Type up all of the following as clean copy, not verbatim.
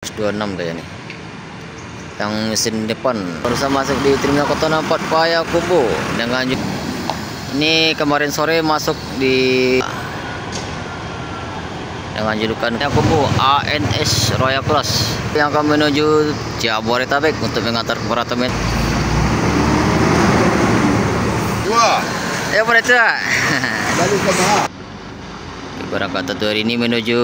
26 kayaknya nih, yang mesin depan barusan masuk di terminal Kota Nampak Payakumbuh dengan ini kemarin sore masuk di dengan julukan Payakumbuh ANS Royal Class yang akan menuju Jabodetabek untuk mengantar keberatan Dua. ya boleh tuh Lalu ke Maha. keberangkatan hari ini menuju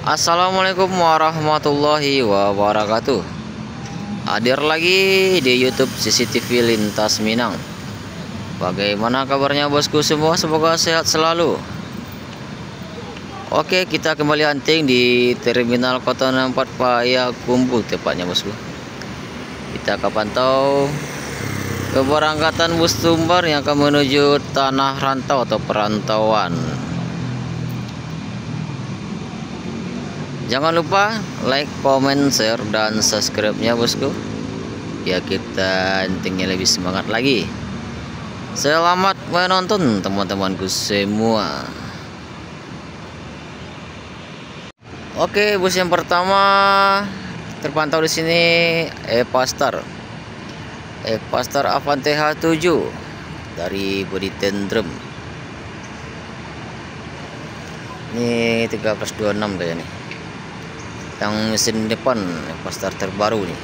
Assalamualaikum warahmatullahi wabarakatuh. Hadir lagi di YouTube CCTV Lintas Minang. Bagaimana kabarnya bosku semua? Semoga sehat selalu. Oke, kita kembali hunting di terminal Kota Nampak Payakumbuh tepatnya bosku. Kita akan pantau keberangkatan bus tumbar yang akan menuju tanah rantau atau perantauan. Jangan lupa like, comment, share, dan subscribe-nya bosku, biar kita intinya lebih semangat lagi. Selamat menonton teman-temanku semua. Oke, bus yang pertama terpantau di sini Epastar Avante H7 dari bodi tandem. Ini 1326 kayaknya nih, yang mesin depan Epastar terbaru nih,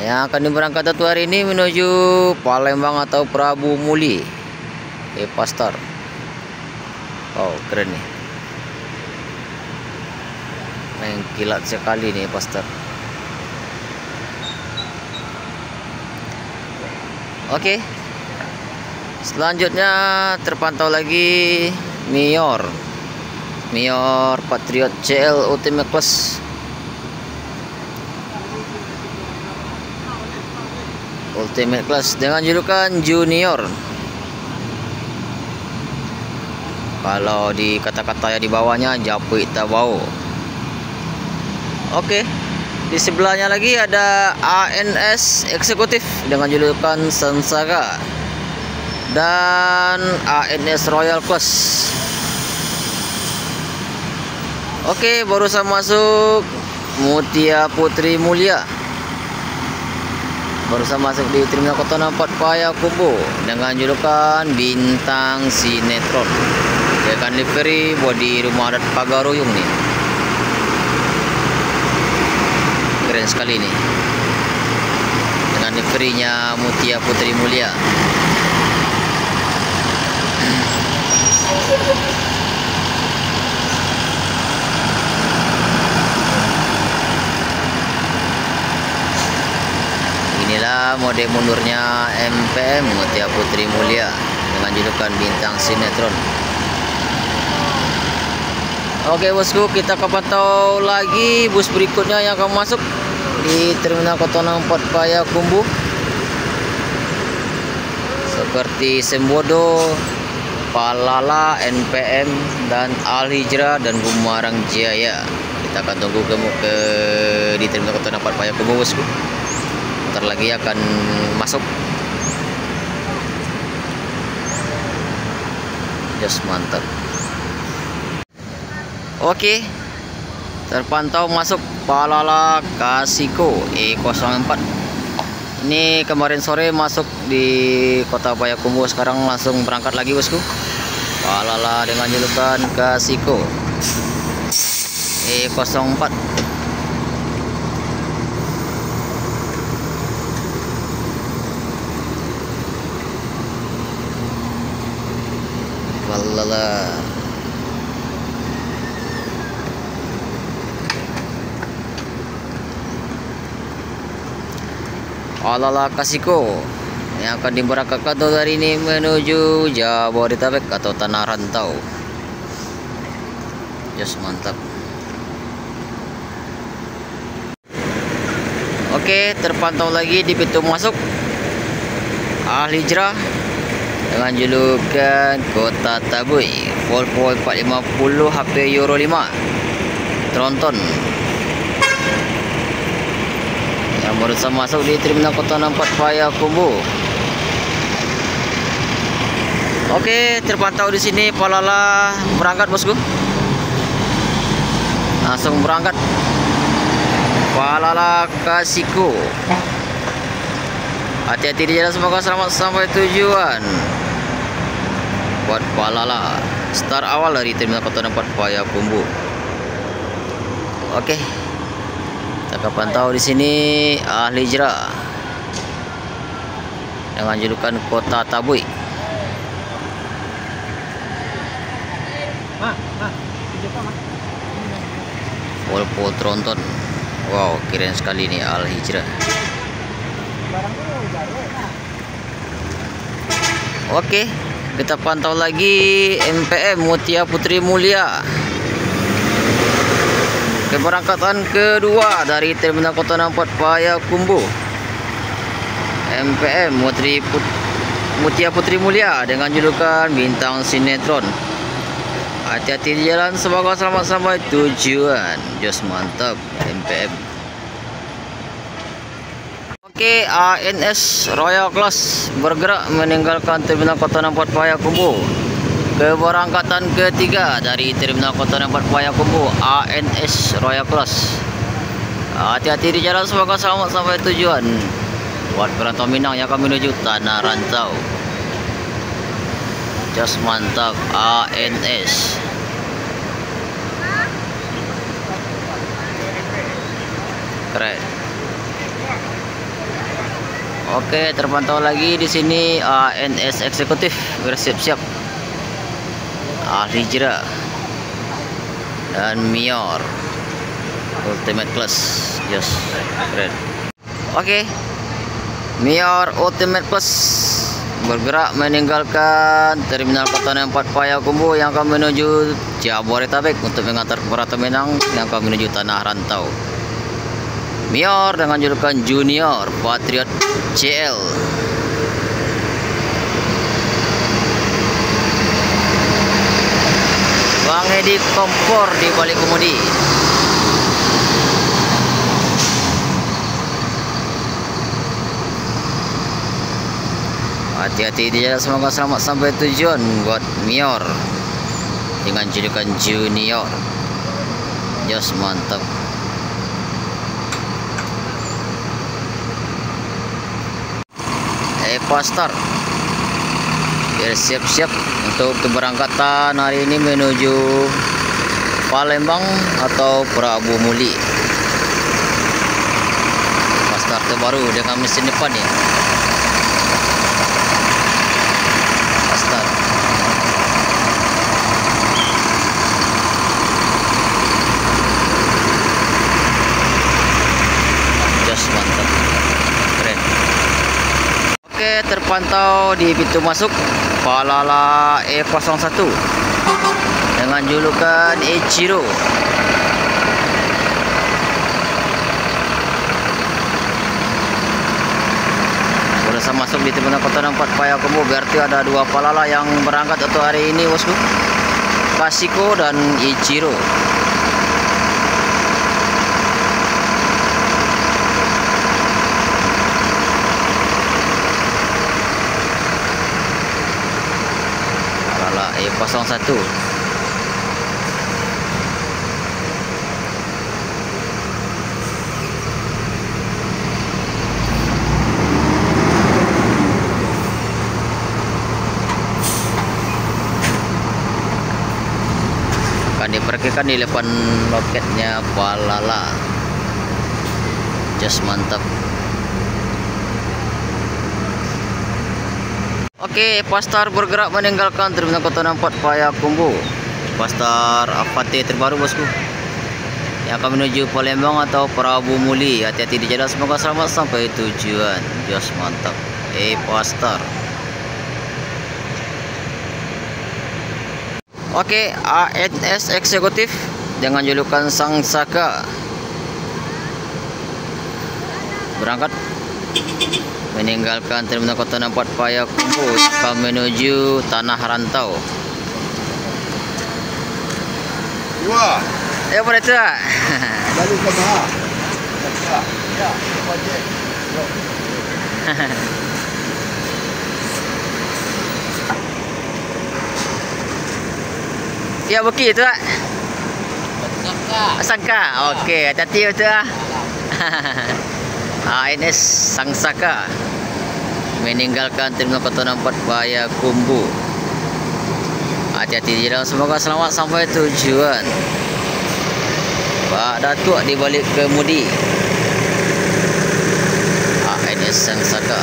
yang akan diberangkatkan hari ini menuju Palembang atau Prabu Muli. Epastar, oh keren nih, mengkilat sekali nih Epastar. Oke, selanjutnya terpantau lagi Mior Patriot CL Ultimate Class dengan julukan Junior. Kalau di kata-kata di bawahnya Japui Tabau. Oke, di sebelahnya lagi ada ANS Eksekutif dengan julukan Sansara dan ANS Royal Class. Oke, barusan masuk Mutia Putri Mulia. Barusan masuk di terminal Kota Nampak Payakumbuh dengan julukan Bintang Sinetron. Dia akan livery bodi rumah adat Pagaruyung nih. Keren sekali nih, dengan liverynya Mutia Putri Mulia. Inilah mode mundurnya MPM Mutia Putri Mulia dengan julukan Bintang Sinetron. Oke bosku, kita akan pantau lagi bus berikutnya yang akan masuk di terminal Kota Nampak Payakumbuh, seperti Sembodo, Palala, NPM, dan Al Hijrah dan Bumarang Jaya. Kita akan tunggu ke di terminal Kota Nampak Payakumbuh bosku. Bentar lagi akan masuk. Just mantap. Oke, terpantau masuk Palala Kasiko E04. Ini kemarin sore masuk di Kota Payakumbuh, sekarang langsung berangkat lagi bosku. Palala dengan julukan Kasiko E04. Palala. Palala Kasiko yang akan diberangkatkan hari ini menuju Jabodetabek atau tanah rantau. Just mantap. Oke, terpantau lagi di pintu masuk Al Hijrah dengan julukan Kota Tabui, Volvo 450 HP Euro 5 tronton yang berusaha masuk di Terminal Kota 4 Payakumbuh. Oke, terpantau di sini Palala berangkat bosku. Langsung berangkat Palala Kasiko. Hati-hati di jalan, semoga selamat sampai tujuan. Buat Palala, start awal dari Terminal Kota 4 Payakumbuh. Oke, kita pantau di sini ahli hijrah dengan julukan Kota Tabui. Volvo tronton. Wow, keren sekali nih Al Hijrah. Oke, kita pantau lagi MPM Mutia Putri Mulia. Keberangkatan kedua dari Terminal Kota 4 Payakumbuh. MPM Mutia Putri Mulia dengan julukan bintang sinetron. Hati-hati di jalan, semoga selamat sampai tujuan. Jos mantap MPM. Oke, ANS Royal Class bergerak meninggalkan Terminal Kota 4 Payakumbuh. Keberangkatan ketiga dari Terminal Kota 4 Payakumbuh, ANS Royal Class. Hati-hati di jalan, semoga selamat sampai tujuan. Buat perantau Minang yang akan menuju Tanah Rantau. Jos mantap ANS. Keren. Oke, terpantau lagi di sini ANS eksekutif bersiap-siap. Ahli hijrah dan Mior Ultimate Class. Yes, keren. Oke, Mior Ultimate Class bergerak meninggalkan Terminal Kota 4 Payakumbuh yang akan menuju Jabodetabek untuk mengantar perantau Minang yang akan menuju Tanah Rantau. Mior dengan julukan Junior Patriot CL. Bang Edi kompor di balik kemudi. Hati-hati di jalan, semoga selamat sampai tujuan buat Mior dengan julukan Junior. Jos mantap. Pastar siap-siap untuk keberangkatan hari ini menuju Palembang atau Prabu Muli. Pastar terbaru dengan mesin depan ya. Pastar. Just mantap. Keren. Oke, terpantau di pintu masuk Palala E01 dengan julukan Ichiro. Sudah masuk di Terminal Kota 4 Payakumbuh, berarti ada dua Palala yang berangkat untuk hari ini bosku, Kasiko dan Ichiro. E01. Akan diperkirakan di depan loketnya Palala. Just mantap. Oke, Pastar bergerak meninggalkan Terminal Kota 4 Payakumbuh. Pastar Avate terbaru bosku yang akan menuju Palembang atau Prabu Muli. Hati-hati di jalan, semoga selamat sampai tujuan. Jos mantap. Pastar. Oke, ANS eksekutif dengan julukan Sang Saka berangkat. meninggalkan terminal Kota Nampak Payakumbuh akan menuju Tanah Rantau. Dua. Apa itu? Lalu ke Maha. Ya, ojek. Ya bukit itu. Sangka. Okey, hati-hati betul ah. ANS Sangsaka meninggalkan terminal Kota Nampak Payakumbuh. Hati-hati di jalan, semoga selamat sampai tujuan. Pak Datuk di balik kemudi. ANS Sangsaka.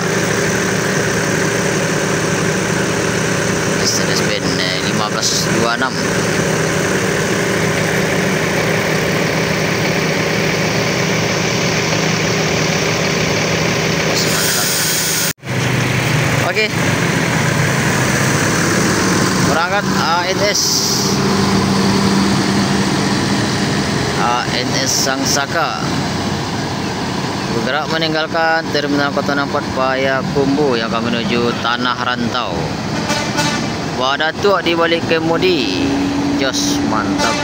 Mercedes-Benz 1526. Okey. Berangkat ANS Sangsaka bergerak meninggalkan terminal Kota Nampak Payakumbuh yang akan menuju Tanah Rantau. Pak Datuk di balik kemudi. Jos, mantap.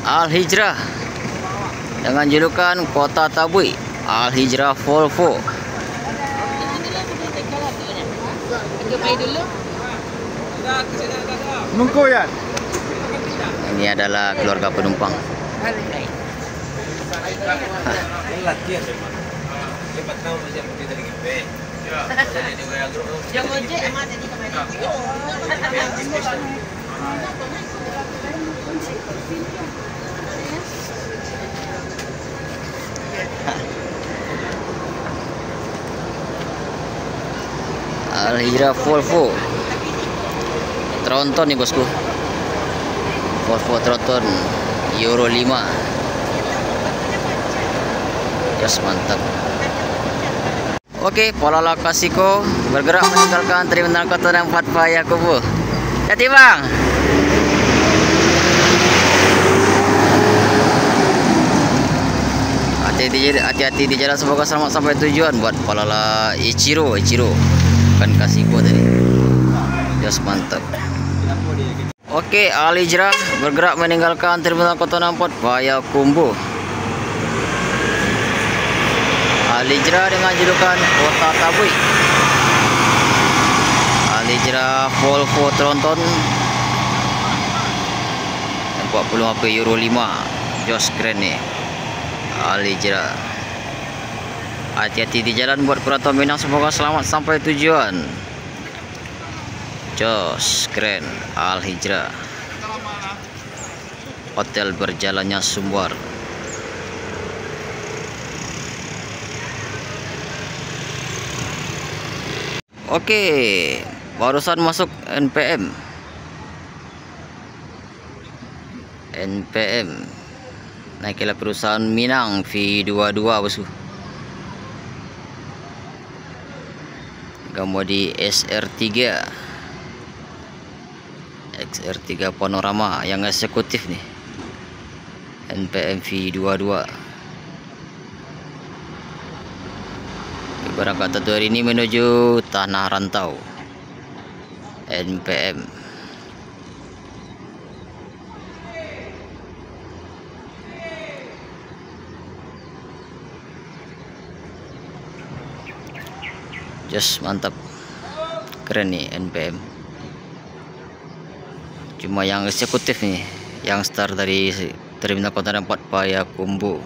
Al-Hijrah dengan julukan Kota Tabui. Al-Hijrah Volvo. Mengkoyan. Ini adalah keluarga penumpang. Al-Hijrah Volvo Tronton nih bosku. Volvo Tronton Euro 5. Yes, mantap. Oke, Polala Kasiko bergerak meninggalkan terminal Kota Nampak Payakumbuh. Hati bang. Hati-hati di jalan, semoga selamat sampai tujuan buat Polala Ichiro bukan Kasiko tadi. Yes, mantap. Oke, Al-Hijrah bergerak meninggalkan terminal Kota Nampak Payakumbuh. Al-Hijrah dengan julukan Kota Tabui. Al-Hijrah Volvo Tronton 40 HP Euro 5. Jos, keren nih Al-Hijrah. Hati-hati di jalan buat perantau Minang, semoga selamat sampai tujuan. Jos, keren Al-Hijrah. Hotel berjalannya Sumbar. Oke, barusan masuk NPM. Naiklah perusahaan Minang V22 bosku. Gamodi XR3 Panorama yang eksekutif nih. NPM V22. Berangkat hari ini menuju Tanah Rantau. NPM. Just mantap. Keren nih NPM. Cuma yang eksekutif nih, yang start dari terminal Kota Nampak Payakumbuh.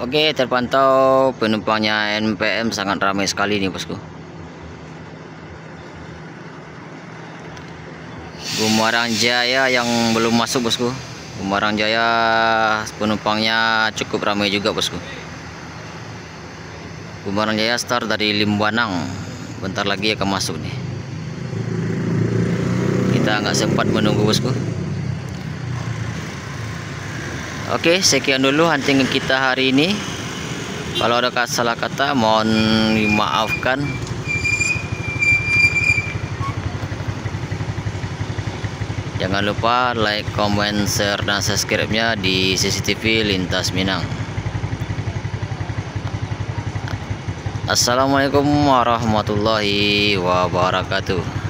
Oke, terpantau penumpangnya NPM sangat ramai sekali nih bosku. Bumarang Jaya yang belum masuk bosku. Bumarang Jaya penumpangnya cukup ramai juga bosku. Bumarang Jaya start dari Limbanang. Bentar lagi akan masuk nih. Kita nggak sempat menunggu bosku. Oke, sekian dulu hunting kita hari ini. Kalau ada salah kata mohon dimaafkan. Jangan lupa like, comment, share, dan subscribe-nya di CCTV Lintas Minang. Assalamualaikum warahmatullahi wabarakatuh.